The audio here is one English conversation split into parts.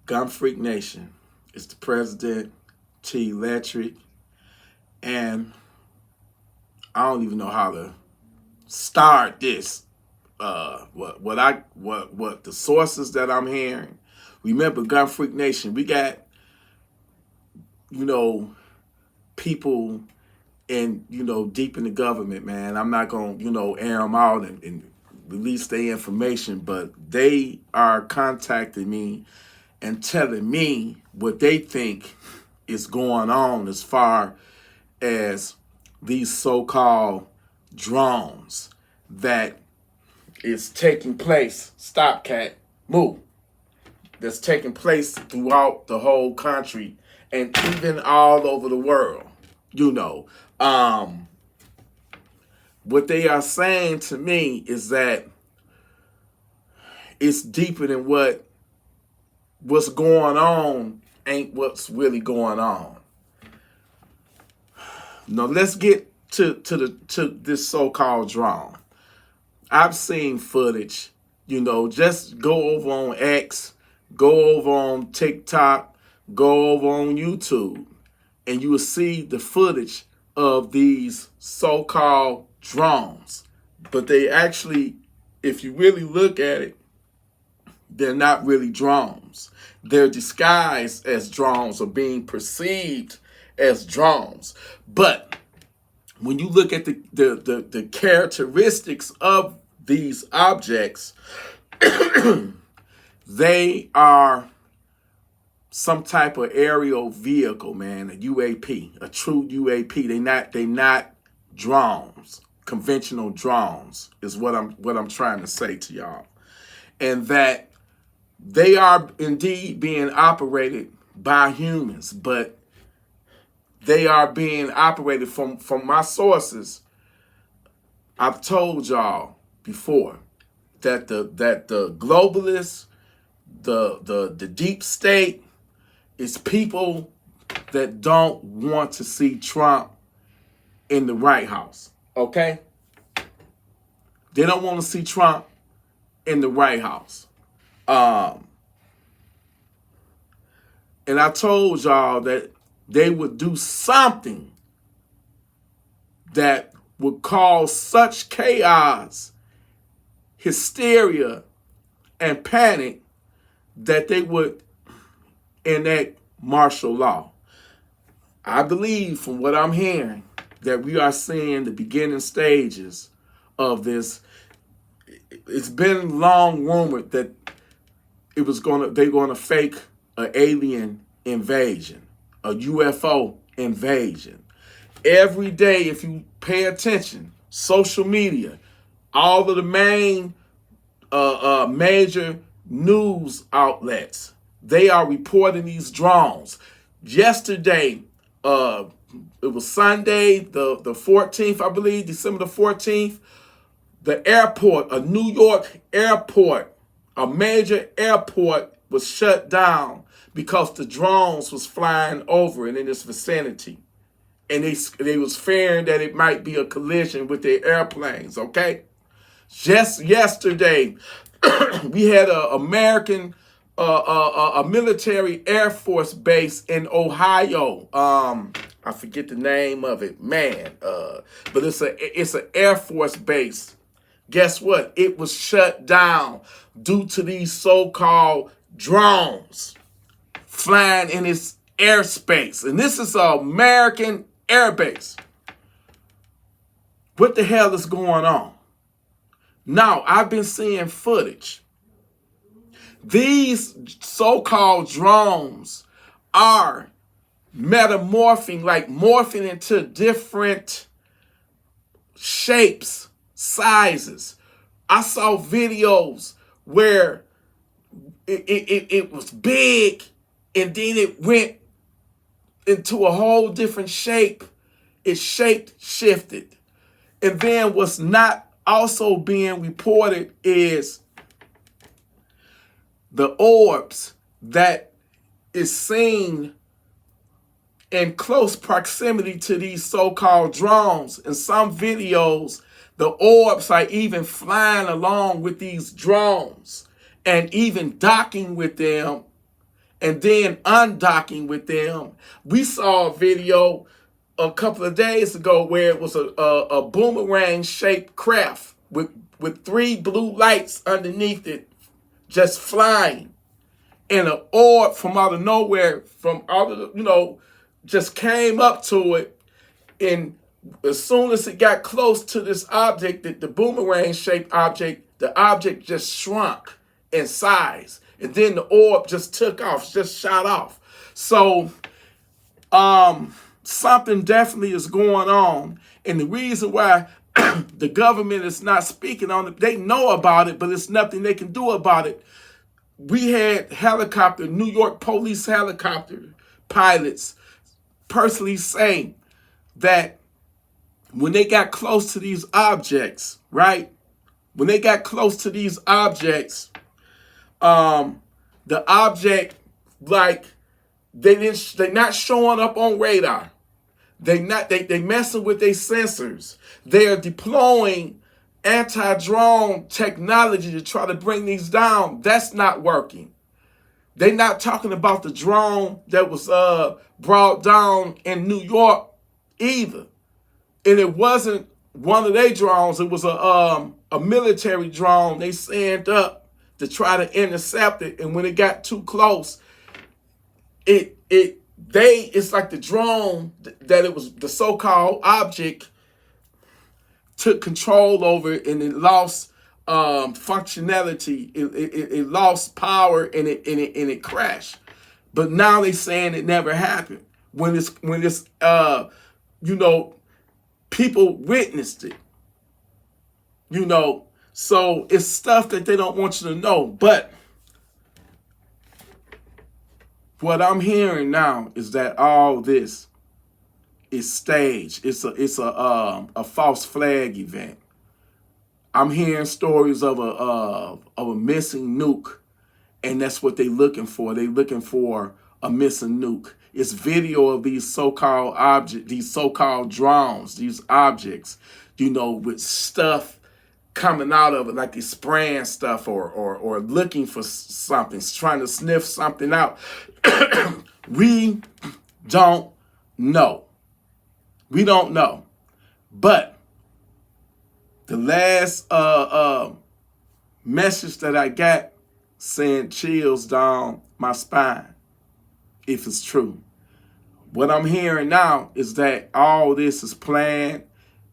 Gunfreak Nation. It's the President, TElectrik, and I don't even know how to start this. What the sources that I'm hearing. Remember, Gunfreak Nation, we got, people deep in the government, man. I'm not going to, air them out and release their information, but they are contacting me and telling me what they think is going on as far as these so-called drones that is taking place. Stop, cat. Move. That's taking place throughout the whole country and even all over the world. What they are saying to me is that it's deeper than what's going on ain't what's really going on. Now let's get to this so-called drone. I've seen footage, just go over on X, go over on TikTok, go over on YouTube, and you will see the footage of these so-called drones. But they actually, if you really look at it, they're not really drones. They're disguised as drones or being perceived as drones. But when you look at the characteristics of these objects, they are some type of aerial vehicle, man, a UAP, a true UAP. They not drones, conventional drones is what I'm trying to say to y'all. And that they are indeed being operated by humans, but they are being operated from my sources. I've told y'all before that the globalists, the deep state is people that don't want to see Trump in the White House. Okay? They don't want to see Trump in the White House. And I told y'all that they would do something that would cause such chaos, hysteria, and panic that they would enact martial law. I believe from what I'm hearing that we are seeing the beginning stages of this. It's been long rumored that they're gonna fake an alien invasion, a UFO invasion. Every day, if you pay attention, social media, all of the main major news outlets, they are reporting these drones. Yesterday, it was Sunday, the 14th, I believe, December the 14th, the airport, a New York airport, a major airport was shut down because the drones was flying over it in its vicinity. And they was fearing that it might be a collision with their airplanes, okay? Just yesterday, we had a American, a military Air Force base in Ohio. I forget the name of it, man. But it's an Air Force base. Guess what? It was shut down due to these so-called drones flying in its airspace. And this is an American air base. What the hell is going on? Now, I've been seeing footage. These so-called drones are morphing into different shapes, sizes. I saw videos where it was big and then it went into a whole different shape. Its shape shifted. And then what's not also being reported is the orbs that is seen in close proximity to these so-called drones. In some videos, the orbs are even flying along with these drones and even docking with them and then undocking with them. We saw a video a couple of days ago where it was a boomerang-shaped craft with 3 blue lights underneath it just flying. And an orb from out of nowhere, from out of just came up to it. And as soon as it got close to this object, the boomerang-shaped object, the object just shrunk in size. And then the orb just took off, just shot off. So something definitely is going on. And the reason why the government is not speaking on it, they know about it, but there's nothing they can do about it. We had New York police helicopter pilots personally saying that when they got close to these objects, right? When they got close to these objects, the object, like, they're not showing up on radar. They messing with their sensors. They are deploying anti-drone technology to try to bring these down. That's not working. They're not talking about the drone that was brought down in New York either. And it wasn't one of their drones. It was a military drone they sent up to try to intercept it. And when it got too close, it's like the drone that it was, the so-called object, took control over it, and it lost functionality. It lost power, and it crashed. But now they're saying it never happened. When it's people witnessed it. So it's stuff that they don't want you to know. But what I'm hearing now is that all this is staged. It's a false flag event. I'm hearing stories of a missing nuke, and that's what they're looking for. They're looking for a missing nuke. It's video of these so-called objects, these so-called drones, these objects, with stuff coming out of it, like they're spraying stuff or looking for something, trying to sniff something out. We don't know. We don't know. But the last message that I got sent chills down my spine, if it's true. What I'm hearing now is that all this is planned.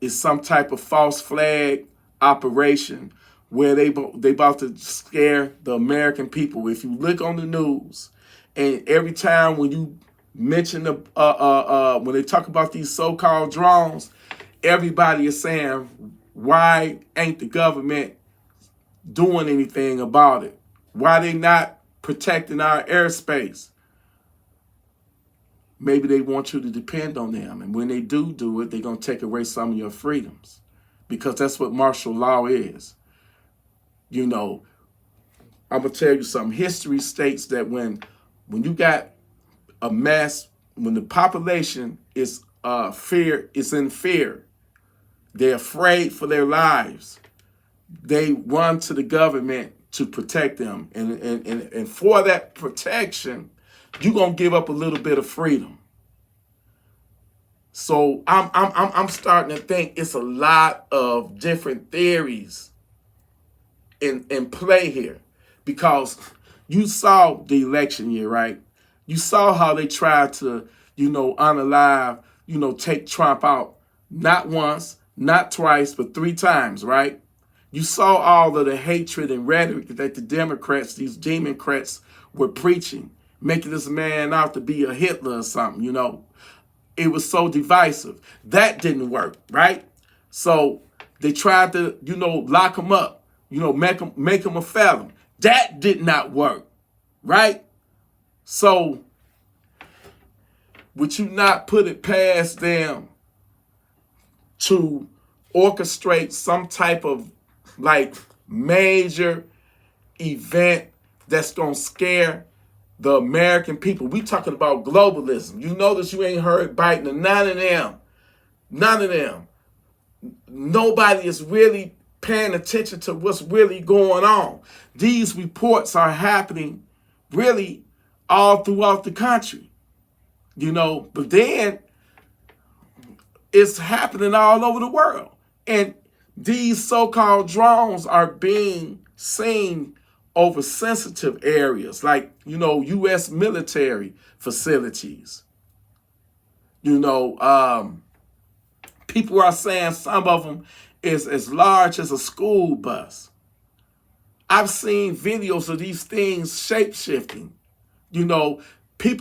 It's some type of false flag operation where they about to scare the American people. If you look on the news, and every time when you mention when they talk about these so-called drones, everybody is saying, why ain't the government doing anything about it? Why they not protecting our airspace? Maybe they want you to depend on them. And when they do it, they're going to take away some of your freedoms. Because that's what martial law is. I'm going to tell you something. History states that when you got a mass, when the population is in fear, they're afraid for their lives, they run to the government to protect them. And for that protection, you're gonna give up a little bit of freedom. So I'm starting to think it's a lot of different theories in play here, because you saw the election year, right? You saw how they tried to, unalive, take Trump out, not once, not twice, but 3 times, right? You saw all of the hatred and rhetoric that the Democrats, these Democrats, were preaching, making this man out to be a Hitler or something, It was so divisive. That didn't work, right? So they tried to, lock him up, make him a felon. That did not work, right? So would you not put it past them to orchestrate some type of major event that's going to scare the American people? We talking about globalism. You notice you ain't heard Biden or none of them. None of them. Nobody is really paying attention to what's really going on. These reports are happening really all throughout the country, you know. But then it's happening all over the world. And these so-called drones are being seen over sensitive areas like, you know, U.S. military facilities. You know, people are saying some of them is as large as a school bus. I've seen videos of these things shape-shifting. You know, a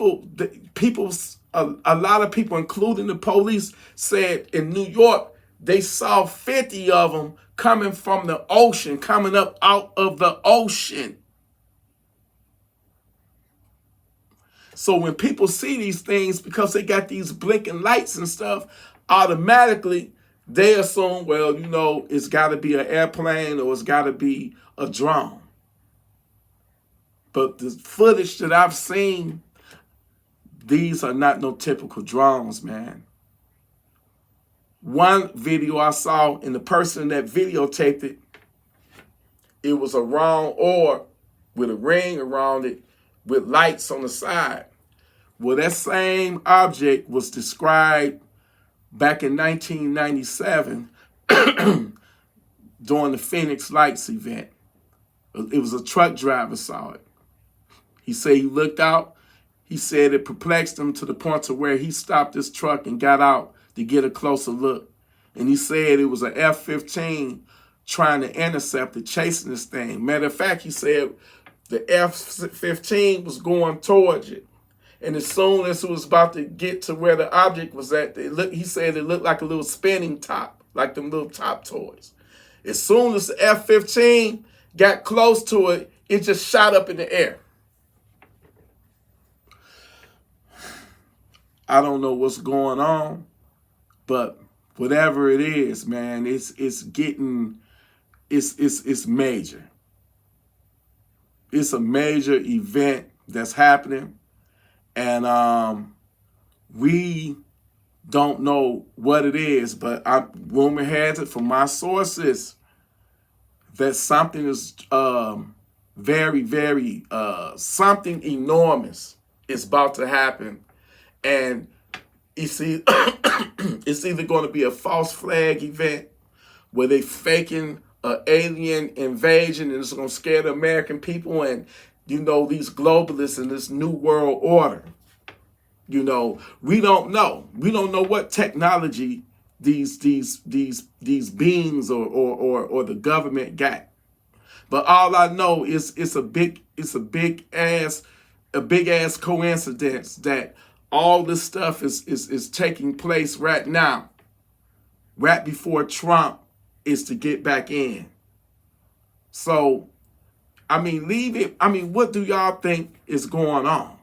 lot of people, including the police, said in New York, they saw 50 of them coming from the ocean, coming up out of the ocean. So when people see these things, because they got these blinking lights and stuff, automatically they assume, well, you know, it's got to be an airplane or it's got to be a drone. But the footage that I've seen, these are not no typical drones, man. One video I saw, and the person that videotaped it, it was a round orb with a ring around it with lights on the side. Well, that same object was described back in 1997 during the Phoenix Lights event. It was a truck driver saw it. He said he looked out. He said it perplexed him to the point to where he stopped his truck and got out to get a closer look. And he said it was an F-15 trying to intercept it, chasing this thing. Matter of fact, he said the F-15 was going towards it. And as soon as it was about to get to where the object was at, he said it looked like a little spinning top, like them little top toys. As soon as the F-15 got close to it, it just shot up in the air. I don't know what's going on, but whatever it is, man, it's major. It's a major event that's happening, and we don't know what it is, but rumor has it from my sources that something is very, very, something enormous is about to happen. And it's either going to be a false flag event where they faking an alien invasion and it's going to scare the American people and, you know, these globalists in this new world order. You know, we don't know. We don't know what technology these beings or the government got. But all I know is it's a big ass coincidence that all this stuff is taking place right now, right before Trump is to get back in. So, I mean, leave it. I mean, what do y'all think is going on?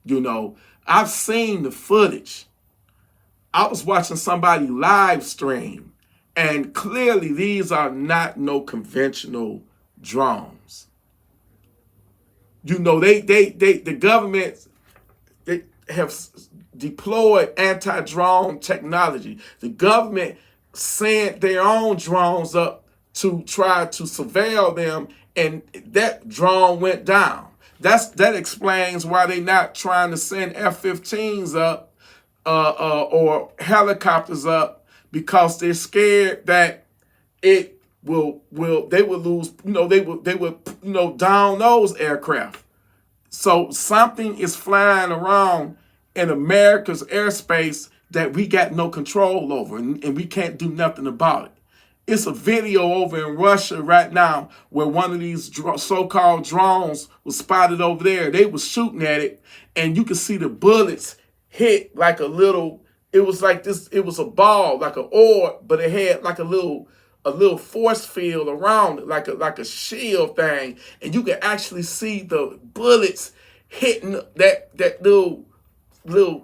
You know, I've seen the footage. I was watching somebody live stream, and clearly these are not no conventional drones. You know, the government, they have deployed anti-drone technology. The government sent their own drones up to try to surveil them, and that drone went down. That explains why they're not trying to send F-15s up or helicopters up, because they're scared that it will they will lose, they would down those aircraft. So something is flying around in America's airspace that we got no control over, and we can't do nothing about it. It's a video over in Russia right now where one of these so-called drones was spotted over there. They was shooting at it, and you could see the bullets hit like a little, it was like this, it was a ball, like an orb, but it had like a little force field around it, like a shield thing. And you could actually see the bullets hitting that little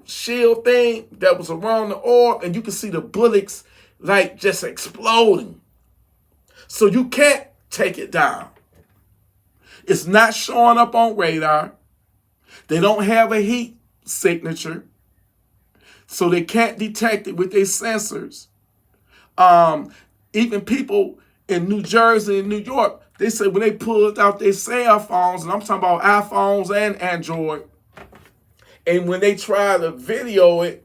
shield thing that was around the orb, and you could see the bullets like just exploding. So you can't take it down. It's not showing up on radar. They don't have a heat signature, so they can't detect it with their sensors. Even people in New Jersey and New York, they said when they pulled out their cell phones, and I'm talking about iPhones and Android, And when they try to video it,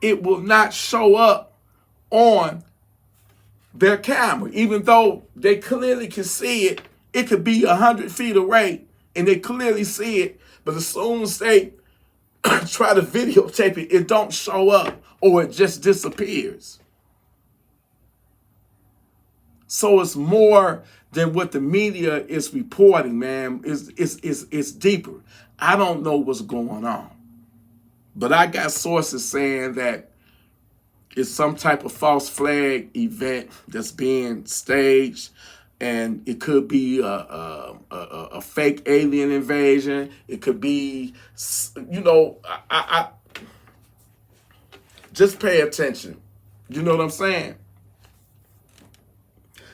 it will not show up on their camera. Even though they clearly can see it, it could be 100 feet away and they clearly see it. But as soon as they try to videotape it, it don't show up or it just disappears. So it's more than what the media is reporting, man. It's deeper. I don't know what's going on. But I got sources saying that it's some type of false flag event that's being staged, and it could be a fake alien invasion. It could be, you know, I just pay attention. You know what I'm saying?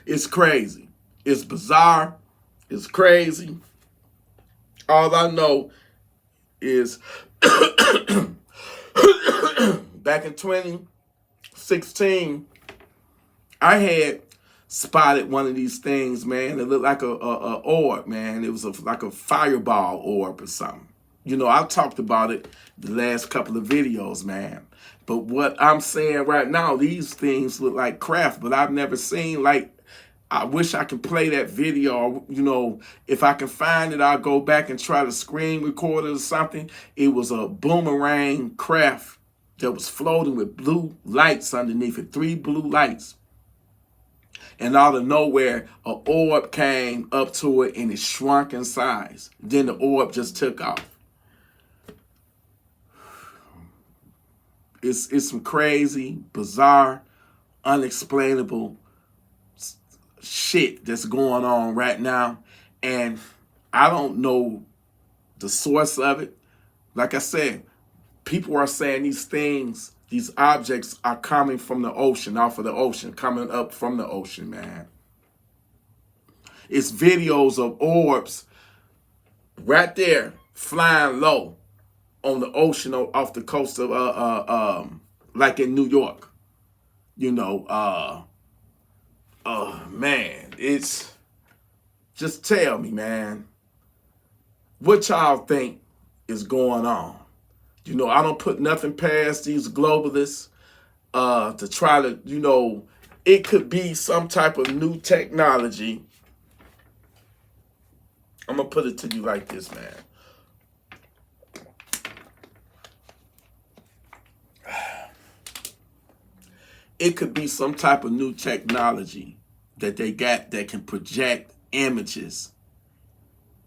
It's crazy. It's bizarre. It's crazy. All I know is back in 2016, I had spotted one of these things, man. It looked like a orb, man. It was like a fireball orb or something. You know, I talked about it the last couple of videos, man. But what I'm saying right now, these things look like craft, but I've never seen, like, I wish I could play that video. You know, if I can find it, I'll go back and try to screen record it or something. It was a boomerang craft that was floating with blue lights underneath it, 3 blue lights. And out of nowhere, an orb came up to it and it shrunk in size. Then the orb just took off. It's some crazy, bizarre, unexplainable shit that's going on right now, and I don't know the source of it. Like I said, people are saying these things, these objects are coming from the ocean, off of the ocean, coming up from the ocean, man. It's videos of orbs right there flying low on the ocean off the coast of like in New York. You know, man, it's, just tell me, man, what y'all think is going on? You know, I don't put nothing past these globalists to try to, you know, it could be some type of new technology. I'm going to put it to you like this, man. It could be some type of new technology that they got that can project images,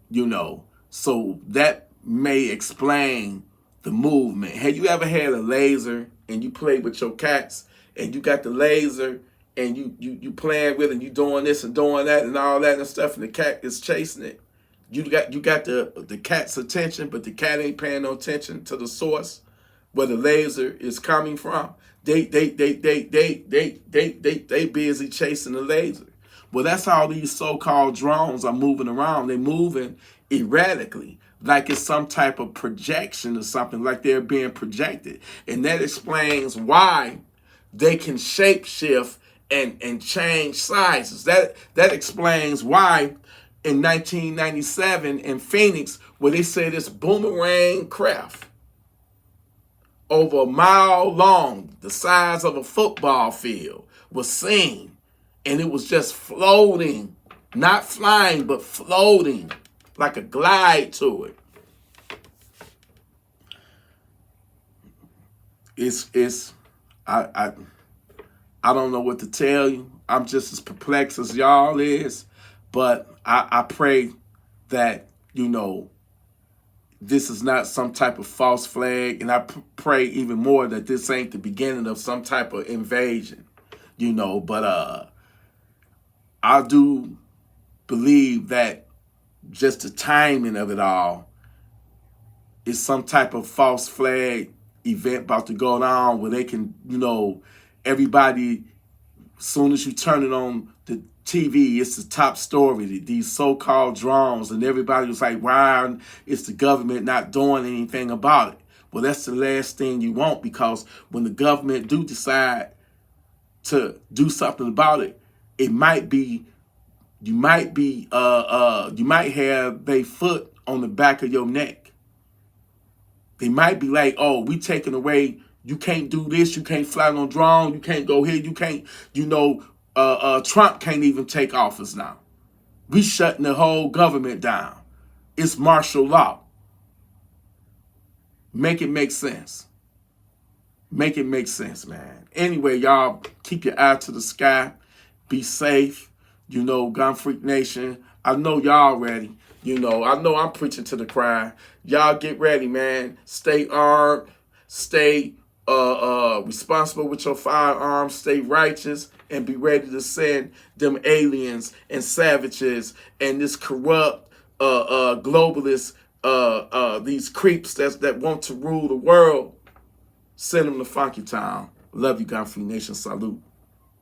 you know, so that may explain the movement. Have you ever had a laser and you play with your cats and you got the laser and you playing with it and you doing this and doing that and all that and stuff, and the cat is chasing it? You got the cat's attention, but the cat ain't paying no attention to the source where the laser is coming from. They busy chasing the laser. Well, that's how these so-called drones are moving around. They're moving erratically, like it's some type of projection or something, like they're being projected. And that explains why they can shapeshift and change sizes. That explains why in 1997 in Phoenix, where they say this boomerang craft over a mile long, the size of a football field, was seen. And it was just floating, not flying, but floating like a glide to it. I don't know what to tell you. I'm just as perplexed as y'all is, but I pray that, you know, this is not some type of false flag, and I pray even more that this ain't the beginning of some type of invasion, you know, but I do believe that just the timing of it all is some type of false flag event about to go down where they can, you know, everybody, as soon as you turn it on the TV, it's the top story, these so-called drones, and everybody was like, why is the government not doing anything about it? Well, that's the last thing you want, because when the government do decide to do something about it, it might be, you might have their foot on the back of your neck. They might be like, oh, we taking away, you can't do this, you can't fly on drone, you can't go here, you can't, Trump can't even take office now. We shutting the whole government down. It's martial law. Make it make sense. Make it make sense, man. Anyway, y'all, keep your eye to the sky. Be safe. Gun Freak Nation. I know y'all ready. I know I'm preaching to the crowd. Y'all get ready, man. Stay armed. Stay responsible with your firearms. Stay righteous. And be ready to send them aliens and savages and this corrupt globalists, these creeps that want to rule the world. Send them to Funky Town. Love you, Gunfreaknation Salute.